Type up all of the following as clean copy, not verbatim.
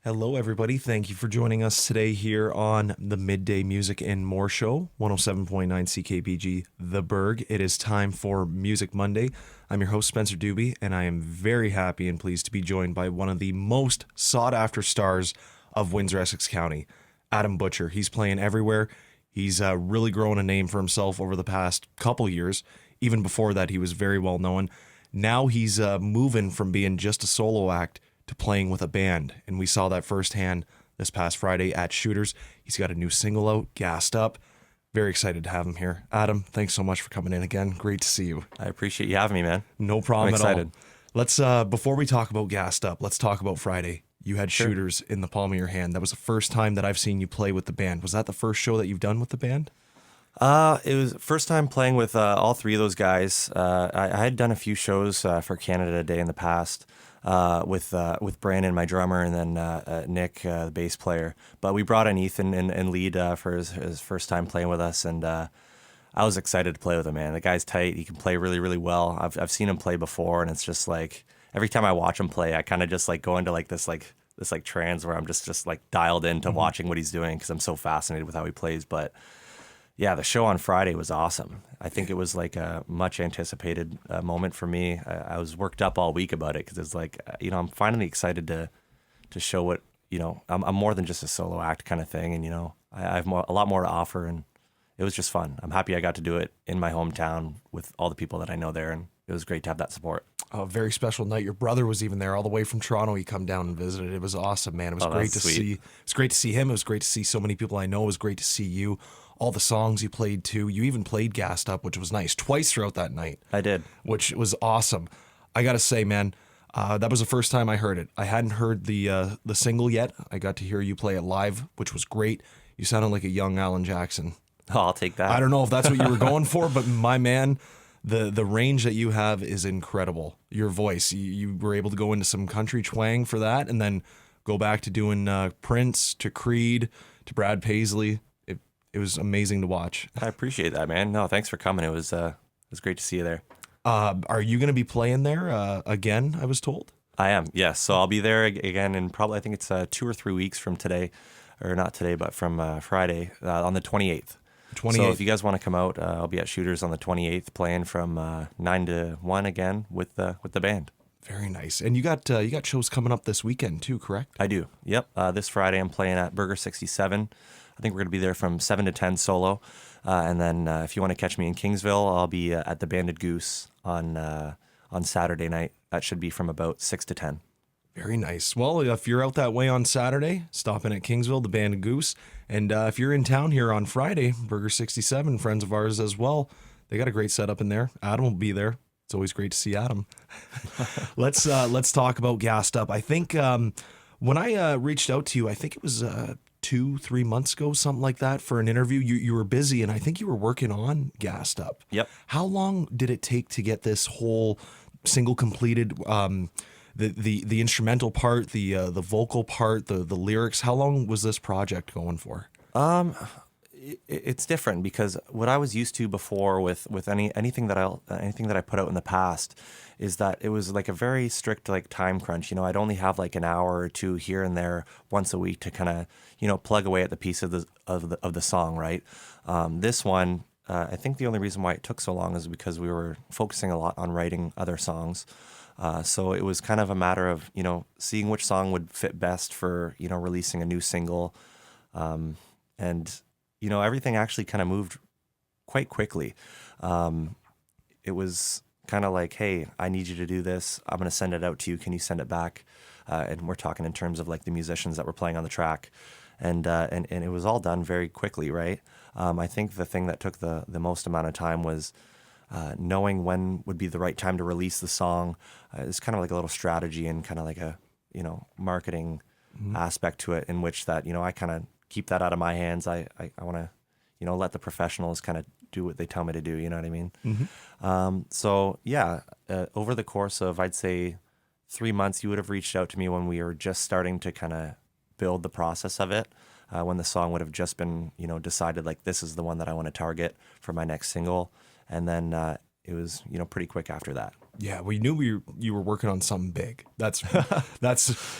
Hello, everybody. Thank you for joining us today here on the Midday Music and More Show, 107.9 CKBG, The Berg. It is time for Music Monday. I'm your host, Spencer Duby, and I am very happy and pleased to be joined by one of the most sought-after stars of Windsor-Essex County, Adam Butcher. He's playing everywhere. He's really grown a name for himself over the past couple years. Even before that, he was very well known. Now he's moving from being just a solo act to playing with a band, and we saw that firsthand this past Friday at Shooters. He's got a new single out, Gassed Up. Very excited to have him here. Adam, thanks so much for coming in again. Great to see you. I appreciate you having me, man. No problem I'm at excited. all. Let's before we talk about Gassed Up, let's talk about Friday. You had Sure. Shooters in the palm of your hand. That was the first time that I've seen you play with the band. Was that the first show that you've done with the band? It was first time playing with all three of those guys. I had done a few shows for Canada Day in the past with Brandon, my drummer, and then Nick, the bass player. But we brought in Ethan and lead for his first time playing with us, and I was excited to play with him, man. The guy's tight. He can play really, really well. I've seen him play before, and it's just like every time I watch him play, I kind of just like go into this trance where I'm just like dialed into watching what he's doing because I'm so fascinated with how he plays. But yeah, the show on Friday was awesome. I think it was like a much anticipated moment for me. I was worked up all week about it because it's like, I'm finally excited to show what, I'm more than just a solo act kind of thing. And, I have a lot more to offer, and it was just fun. I'm happy I got to do it in my hometown with all the people that I know there. And it was great to have that support. A very special night. Your brother was even there all the way from Toronto. He come down and visited. It was awesome, man. It was great to sweet. see. It was great to see him. It was great to see so many people I know. It was great to see you. All the songs you played too. You even played Gassed Up, which was nice, twice throughout that night. I did. Which was awesome. I gotta say, man, that was the first time I heard it. I hadn't heard the single yet. I got to hear you play it live, which was great. You sounded like a young Alan Jackson. Oh, I'll take that. I don't know if that's what you were going for, but my man, the range that you have is incredible. Your voice, you were able to go into some country twang for that, and then go back to doing Prince, to Creed, to Brad Paisley. It was amazing to watch. I appreciate that, man. No, thanks for coming. It was great to see you there. Are you going to be playing there again, I was told? I am, yes. So I'll be there again in probably, I think it's 2 or 3 weeks from today, or not today, but from Friday on the 28th. 28th. So if you guys want to come out, I'll be at Shooters on the 28th playing from 9 to 1 again with the band. Very nice. And you got shows coming up this weekend too, correct? I do. Yep. This Friday I'm playing at Burger 67. I think we're going to be there from 7 to 10 solo. And then if you want to catch me in Kingsville, I'll be at the Banded Goose on Saturday night. That should be from about 6 to 10. Very nice. Well, if you're out that way on Saturday, stop in at Kingsville, the Banded Goose. And if you're in town here on Friday, Burger 67, friends of ours as well, they got a great setup in there. Adam will be there. It's always great to see Adam. Let's talk about Gassed Up. I think when I reached out to you, I think it was 2-3 months ago, something like that, for an interview. You were busy, and I think you were working on Gassed Up. Yep. How long did it take to get this whole single completed? The instrumental part, the vocal part, the lyrics. How long was this project going for? It's different because what I was used to before with anything that I put out in the past is that it was like a very strict like time crunch. I'd only have like an hour or two here and there once a week to kind of plug away at the piece of the song, right? This one, I think the only reason why it took so long is because we were focusing a lot on writing other songs. So it was kind of a matter of seeing which song would fit best for releasing a new single, and everything actually kind of moved quite quickly. It was kind of like, hey, I need you to do this. I'm going to send it out to you. Can you send it back? And we're talking in terms of like the musicians that were playing on the track. And it was all done very quickly, right? I think the thing that took the most amount of time was knowing when would be the right time to release the song. It's kind of like a little strategy and kind of like a, marketing aspect to it, in which that, I kind of keep that out of my hands. I want to, let the professionals kind of do what they tell me to do. You know what I mean? Mm-hmm. So yeah, over the course of, I'd say 3 months, you would have reached out to me when we were just starting to kind of build the process of it. When the song would have just been, decided like this is the one that I want to target for my next single. And then you know, pretty quick after that. Yeah, we knew you were working on something big. That's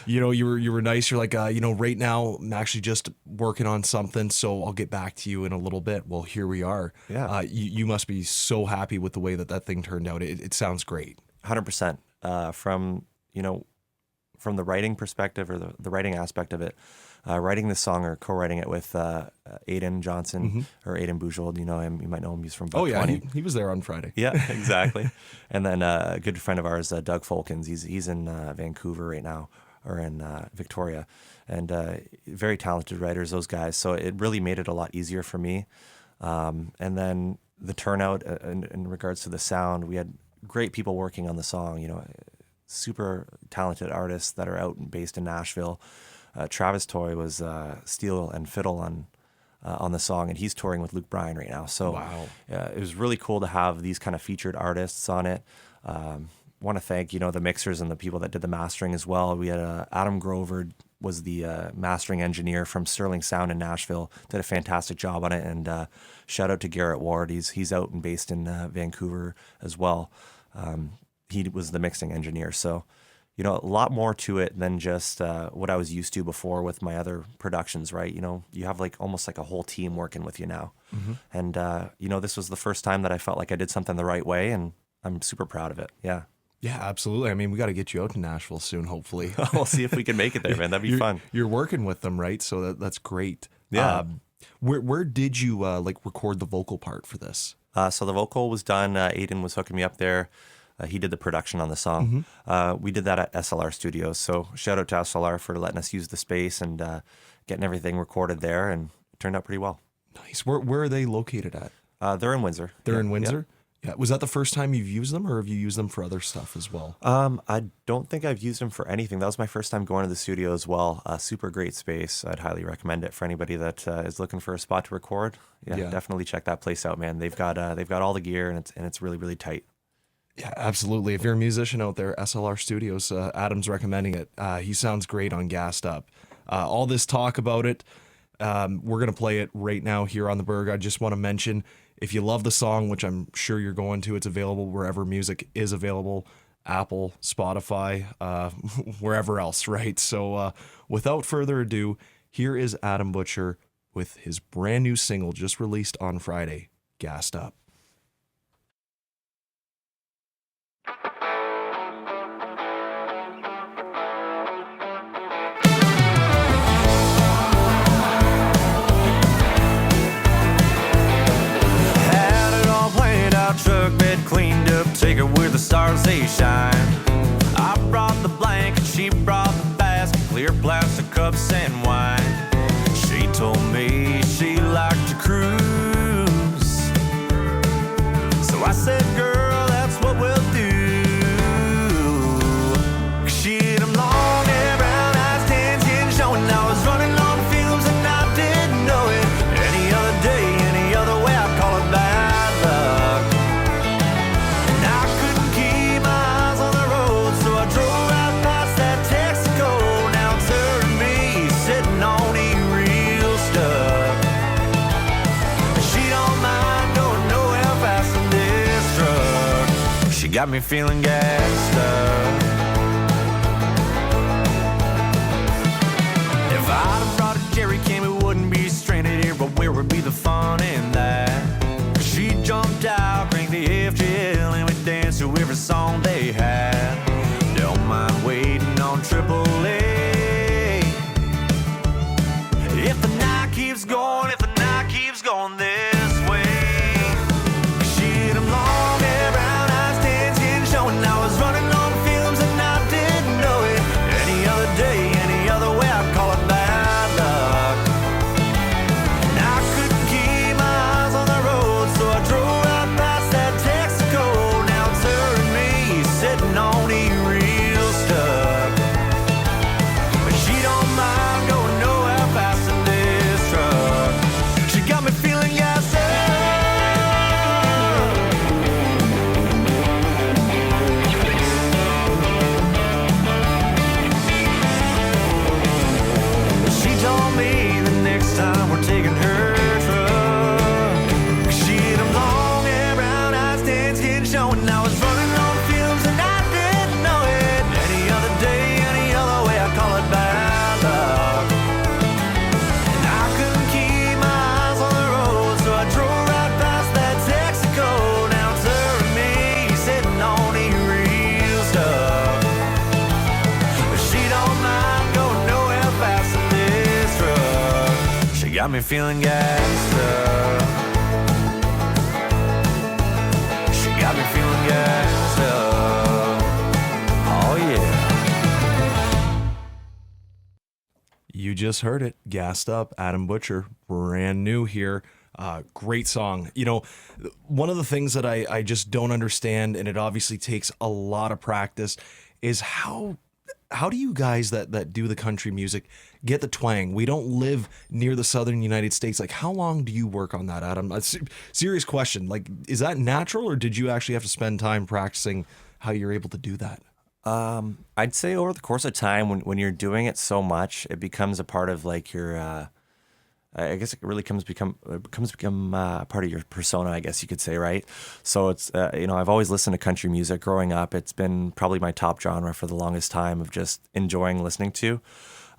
you know, you were nice. You're like, you know, right now I'm actually just working on something, so I'll get back to you in a little bit. Well, here we are. Yeah. You must be so happy with the way that thing turned out. It sounds great. 100%. From, you know, from the writing perspective or the writing aspect of it, writing this song or co-writing it with Aiden Johnson or Aiden Bujold, you know him, you might know him, he's from Buck 20. He was there on Friday. Yeah, exactly. And then a good friend of ours, Doug Folkens, he's in Vancouver right now, or in Victoria, and very talented writers, those guys. So it really made it a lot easier for me. And then the turnout in regards to the sound, we had great people working on the song, you know, super talented artists that are out and based in Nashville. Travis Toy was steel and fiddle on the song, and he's touring with Luke Bryan right now. So wow. It was really cool to have these kind of featured artists on it. Want to thank, you know, the mixers and the people that did the mastering as well. We had Adam Grover was the mastering engineer from Sterling Sound in Nashville, did a fantastic job on it. And shout out to Garrett Ward. He's out and based in Vancouver as well. He was the mixing engineer. So, you know, a lot more to it than just what I was used to before with my other productions, right? You know, you have like almost like a whole team working with you now. And, you know, this was the first time that I felt like I did something the right way, and I'm super proud of it. Yeah. Yeah, absolutely. I mean, we got to get you out to Nashville soon, hopefully. We'll see if we can make it there, man. That'd be fun. You're working with them, right? So that's great. Yeah. Where did you like record the vocal part for this? So the vocal was done. Aiden was hooking me up there. He did the production on the song. We did that at SLR Studios. So shout out to SLR for letting us use the space and getting everything recorded there, and it turned out pretty well. Nice. Where are they located at? They're in Windsor. They're in Windsor? Yeah. Was that the first time you've used them, or have you used them for other stuff as well? I don't think I've used them for anything. That was my first time going to the studio as well. Super great space. I'd highly recommend it for anybody that is looking for a spot to record. Yeah, definitely check that place out, man. They've got all the gear, and it's really, really tight. Yeah, absolutely. If you're a musician out there, SLR Studios, Adam's recommending it. He sounds great on Gassed Up. All this talk about it, we're going to play it right now here on The Berg. I just want to mention, if you love the song, which I'm sure you're going to, it's available wherever music is available, Apple, Spotify, wherever else, right? So without further ado, here is Adam Butcher with his brand new single just released on Friday, Gassed Up. Truck bed cleaned up, take her where the stars they shine. I brought the blanket, she brought the basket, clear plastic cups and wine. She told me she liked to cruise, so I said, girl, that's what we'll do. She had them long hair, brown eyes, tan skin showing. I was running on fumes and I didn't know it. Any other day, any other way, I'd call it bad luck. Got me feeling gassed up. If I'd have brought a jerry can, we wouldn't be stranded here, but where would be the fun in that? She jumped out, cranked the FGL, and we danced to every song they had. Don't mind waiting on AAA. If the night keeps going, if the night keeps going this way. She had them long hair, brown eyes, and I was running on fumes and I didn't know it. Any other day, any other way, I'd call it bad luck. And I couldn't keep my eyes on the road, so I drove right past that Texaco. Now it's her and me sitting on E real stuck. But she don't mind going nowhere fast in this truck. She got me feeling gassed up. Told me the next time we're taking her truck. She had them long hair, brown eyes, tan skin, got me feeling gangsta. She got me feeling gangsta. Oh yeah. You just heard it. Gassed Up, Adam Butcher, brand new here. Great song. You know, one of the things that I just don't understand, and it obviously takes a lot of practice, is how do you guys that do the country music get the twang? We don't live near the southern United States. Like, how long do you work on that, Adam? A serious question. Like, is that natural, or did you actually have to spend time practicing how you're able to do that? I'd say over the course of time, when you're doing it so much, it becomes a part of like your. I guess it really become part of your persona, I guess you could say, right? So it's I've always listened to country music growing up. It's been probably my top genre for the longest time of just enjoying listening to.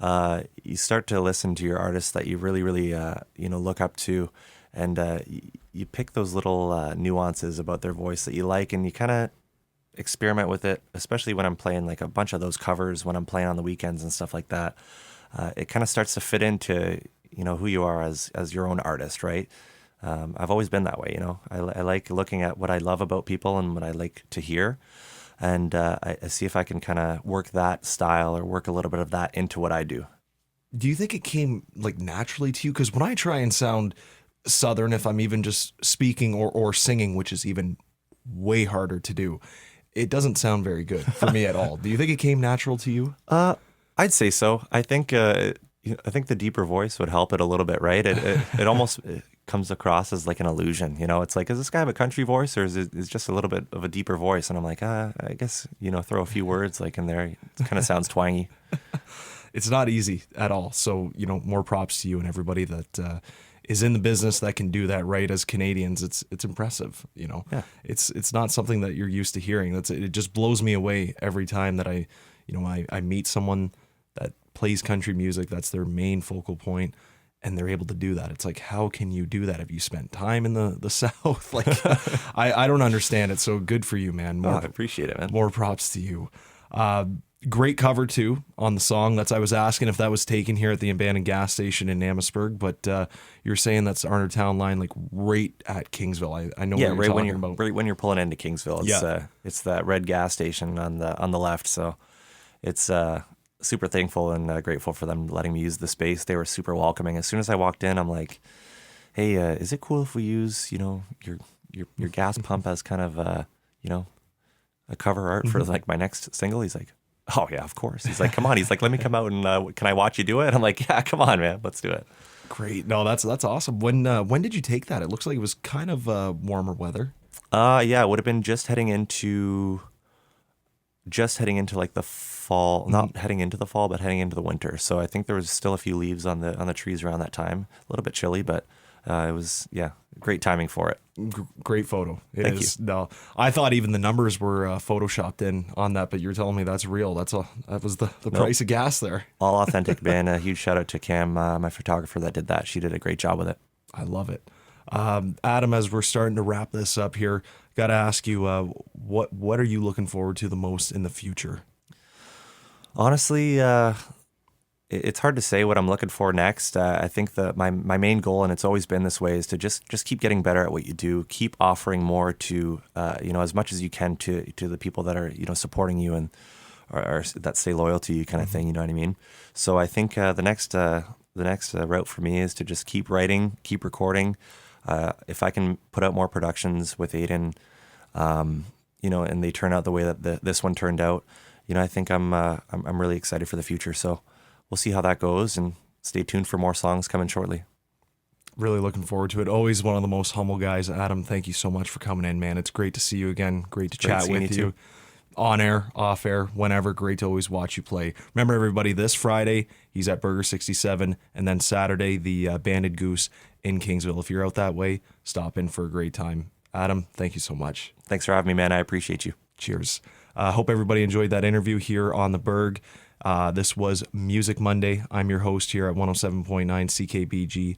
You start to listen to your artists that you really, really look up to, and you pick those little nuances about their voice that you like, and you kind of experiment with it, especially when I'm playing like a bunch of those covers when I'm playing on the weekends and stuff like that. It kind of starts to fit into who you are as your own artist, right? I've always been that way, I like looking at what I love about people and what I like to hear, and I see if I can kind of work that style or work a little bit of that into what I do. Do you think it came like naturally to you? Because when I try and sound Southern, if I'm even just speaking or singing, which is even way harder to do, it doesn't sound very good for me at all. Do you think it came natural to you? I'd say so. I think the deeper voice would help it a little bit, right? It almost comes across as like an illusion. It's like, does this guy have a country voice, or is it just a little bit of a deeper voice? And I'm like, I guess, throw a few words like in there. It kind of sounds twangy. It's not easy at all. So, more props to you and everybody that is in the business that can do that right. As Canadians, it's impressive. Yeah. It's not something that you're used to hearing. It just blows me away every time that I meet someone that plays country music. That's their main focal point, and they're able to do that. It's like, how can you do that? Have you spent time in the South? Like, I don't understand it. So good for you, man. I appreciate it, man. More props to you. Great cover too on the song. I was asking if that was taken here at the abandoned gas station in Amherstburg, but you're saying that's Arner Town Line, like right at Kingsville. I know what you're talking about. Right when you're pulling into Kingsville. It's that red gas station on the left. So it's super thankful and grateful for them letting me use the space. They were super welcoming. As soon as I walked in, I'm like, hey, is it cool if we use your gas pump as kind of a cover art for like my next single? He's like, oh yeah, of course. He's like, come on. He's like, let me come out and can I watch you do it? I'm like, yeah, come on, man, let's do it. Great. No, that's awesome. When did you take that? It looks like it was kind of warmer weather. Yeah, it would have been just heading into like the fall, not heading into the fall, but heading into the winter. So I think there was still a few leaves on the trees around that time. A little bit chilly, but it was great timing for it. Great photo. Thank you. No, I thought even the numbers were photoshopped in on that, but you're telling me that's real. That was the price of gas there. All authentic, man. A huge shout out to Cam, my photographer that did that. She did a great job with it. I love it. Adam, as we're starting to wrap this up here, got to ask you, what are you looking forward to the most in the future? Honestly, it's hard to say what I'm looking for next. I think that my main goal, and it's always been this way, is to just keep getting better at what you do. Keep offering more to as much as you can to the people that are supporting you and or that stay loyal to you, kind of thing. You know what I mean? So I think the next route for me is to just keep writing, keep recording. If I can put out more productions with Aiden, and they turn out the way that this one turned out, I think I'm really excited for the future. So we'll see how that goes, and stay tuned for more songs coming shortly. Really looking forward to it. Always one of the most humble guys. Adam, thank you so much for coming in, man. It's great to see you again. Great to chat with you. On air, off air, whenever. Great to always watch you play. Remember, everybody, this Friday, he's at Burger 67, and then Saturday, the Banded Goose in Kingsville. If you're out that way, stop in for a great time. Adam, thank you so much. Thanks for having me, man. I appreciate you. Cheers. Hope everybody enjoyed that interview here on the Berg. This was Music Monday. I'm your host here at 107.9 CKBG.